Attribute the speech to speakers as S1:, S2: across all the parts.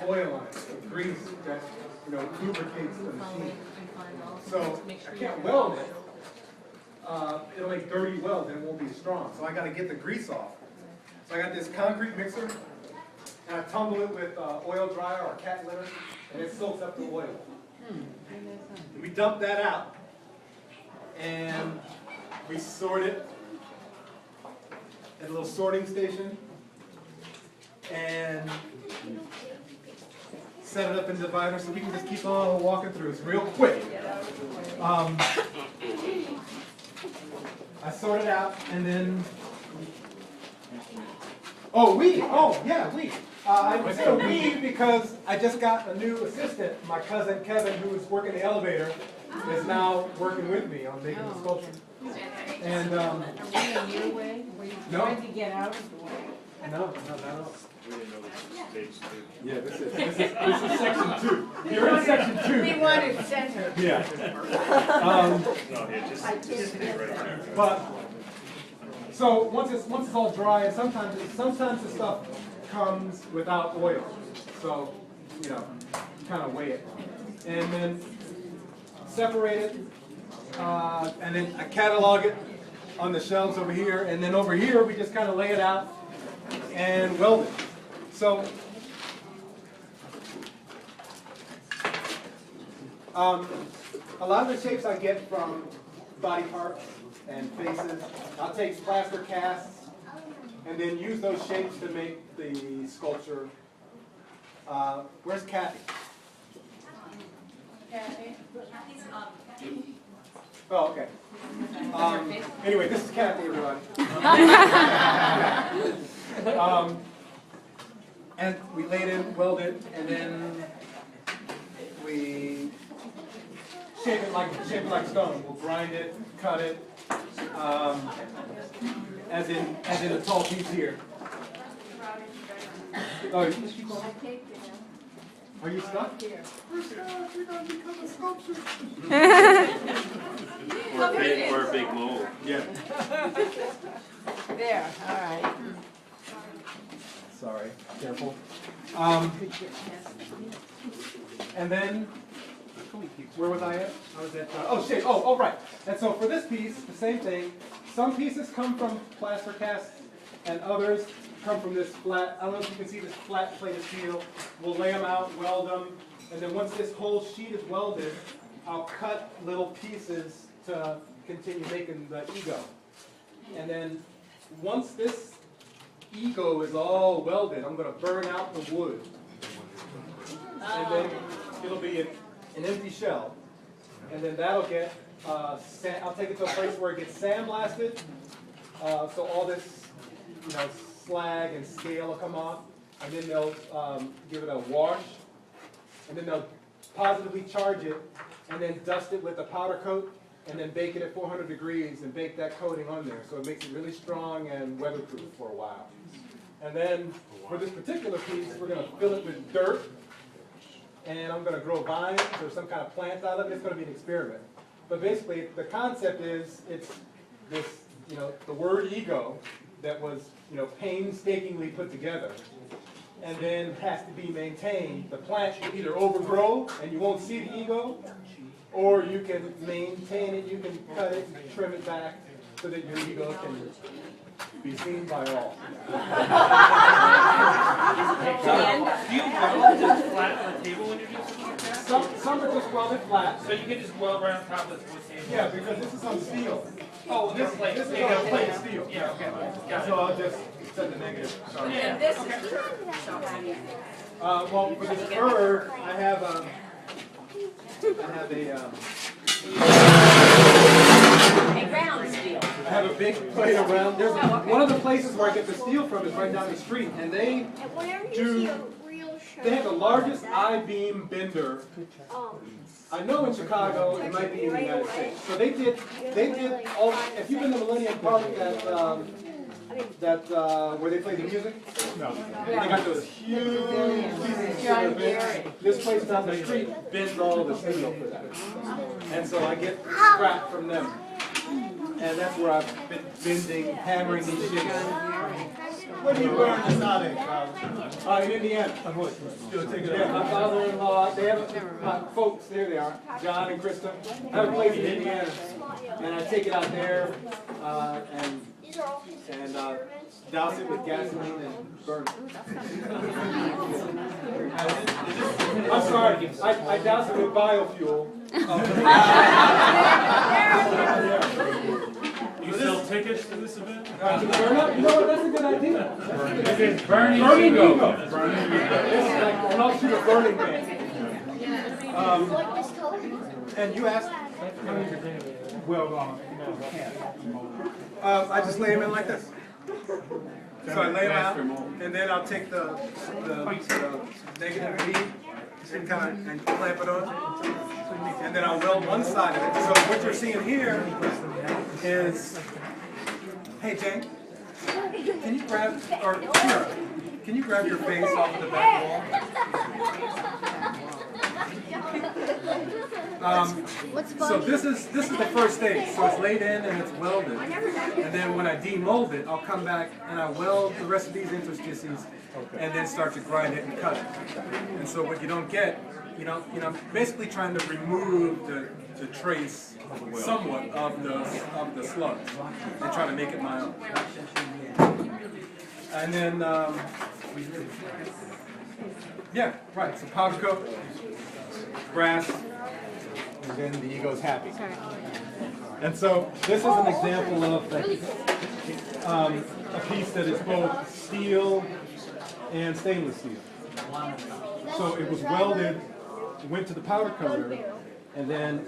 S1: oil on it, some grease that lubricates the machine. So I can't weld it. It'll make dirty welds and it won't be strong. So I got to get the grease off. So I got this concrete mixer and I tumble it with oil dryer or cat litter and it soaks up the oil. We dump that out and we sort it at a little sorting station and set it up in the divider so we can just keep on walking through. It's real quick. I sort it out and then, we. I said a we because I just got a new assistant. My cousin Kevin, who was working the elevator, is now working with me on making the sculpture. And
S2: Are we in your way? Were you trying to get out of the way?
S1: no.
S3: We didn't know this was stage 2.
S1: Yeah, this is section 2. You're in section 2.
S2: We wanted center.
S1: Yeah.
S3: No, yeah, just stay right there.
S1: But so once it's all dry, and sometimes the stuff comes without oil. So you kind of weigh it, and then separate it, and then I catalog it on the shelves over here, and then over here we just kind of lay it out and weld it. So a lot of the shapes I get from body parts and faces, I'll take plaster casts and then use those shapes to make the sculpture. Where's Kathy?
S2: Kathy?
S1: Oh, okay. Anyway, this is Kathy, everyone. And we laid it, weld it, and then we shape it like stone. We'll grind it, cut it, as in a tall piece here. Oh, are you stuck? We're stuck. We're gonna become a sculpture.
S3: Or a big mold.
S1: Yeah.
S2: There, all right.
S1: Sorry. Careful. And then, where was I at? I was at, shape. Oh, right. And so for this piece, the same thing. Some pieces come from plaster casts, and others come from this flat, I don't know if you can see this flat plate of steel. We'll lay them out, weld them, and then once this whole sheet is welded, I'll cut little pieces to continue making the ego. And then once this ego is all welded, I'm going to burn out the wood. And then it'll be an empty shell. And then that'll get, I'll take it to a place where it gets sandblasted. So all this, slag and scale will come off. And then they'll give it a wash. And then they'll positively charge it. And then dust it with a powder coat. And then bake it at 400 degrees and bake that coating on there. So it makes it really strong and weatherproof for a while. And then for this particular piece, we're going to fill it with dirt. And I'm going to grow vines or some kind of plant out of it. It's going to be an experiment. But basically, the concept is it's this, the word ego that was, painstakingly put together. And then has to be maintained. The plant should either overgrow and you won't see the ego, or you can maintain it, you can cut it, trim it back so that your ego can be seen by all.
S4: Do you weld just flat on the table when you're doing something like that?
S1: Some are just welded flat.
S4: So you can just weld right on top of this wood table?
S1: Yeah, because this is on steel.
S4: Oh, this plate.
S1: This is on a plate of steel.
S4: Yeah, okay. Got it.
S1: So I'll just set the negative. Sorry.
S2: And this is true. So how do you?
S1: Well, for this fur, I have a
S2: ground steel.
S1: I have a big plate around. There's one of the places where I get the steel from is right down the street, and they have the largest I-beam bender. I know in Chicago, it might be in the United States. So they did all. If you've been to Millennium Park, where they play the music, no, they got those huge pieces of it. This place down the street bends all the steel for that, and so I get scrap from them. And that's where I've been bending, hammering these shapes. When do you burn the sodding? In Indiana. Yeah, my father-in-law, they have my folks, there they are, John and Krista. I have a place in Indiana, and I take it out there, and douse it with gasoline and burn it. I'm sorry, I douse it with biofuel.
S3: You sell tickets to this event?
S1: To burn up? You know what, that's a good idea.
S3: It's Burning
S1: Burning
S3: Ego.
S1: Ego. It's like an offshoot of Burning Man. And you asked? Well, I just lay them in like this. So I lay them out, and then I'll take the negative bead and kind of clamp it on, and then I'll weld one side of it. So what you're seeing here is, hey Jane, can you grab, or Kira, can you grab your face off the back wall? So this is the first stage. So it's laid in and it's welded, and then when I demold it, I'll come back and I weld the rest of these interstices, and then start to grind it and cut it. And so what you don't get, basically trying to remove the trace somewhat of the slugs and try to make it my own. And then yeah, right. So powder coat, brass, and then the ego's happy. And so this is an example of a piece that is both steel and stainless steel. So it was welded, went to the powder coater, and then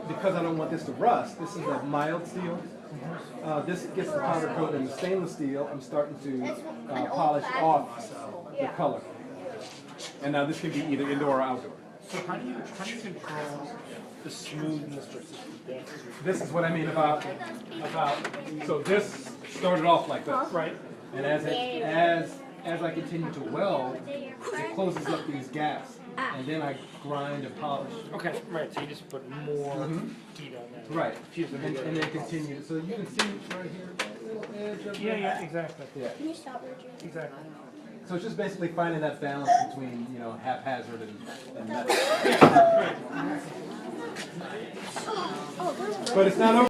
S1: because I don't want this to rust, this is a mild steel. This gets the powder coat in the stainless steel. I'm starting to polish off the color. And now this can be either indoor or outdoor.
S4: So how do you control the smoothness versus the depth?
S1: This is what I mean about so this started off like this.
S4: Right.
S1: And as I continue to weld, it closes up these gaps. And then I grind and polish.
S4: Okay, right, so you just put more heat on that.
S1: Right. And then continue. So you can see right here, little edge of
S4: Yeah, exactly.
S1: Yeah.
S5: Can you stop, Richard?
S4: Exactly.
S1: So it's just basically finding that balance between, haphazard and method. But it's not over.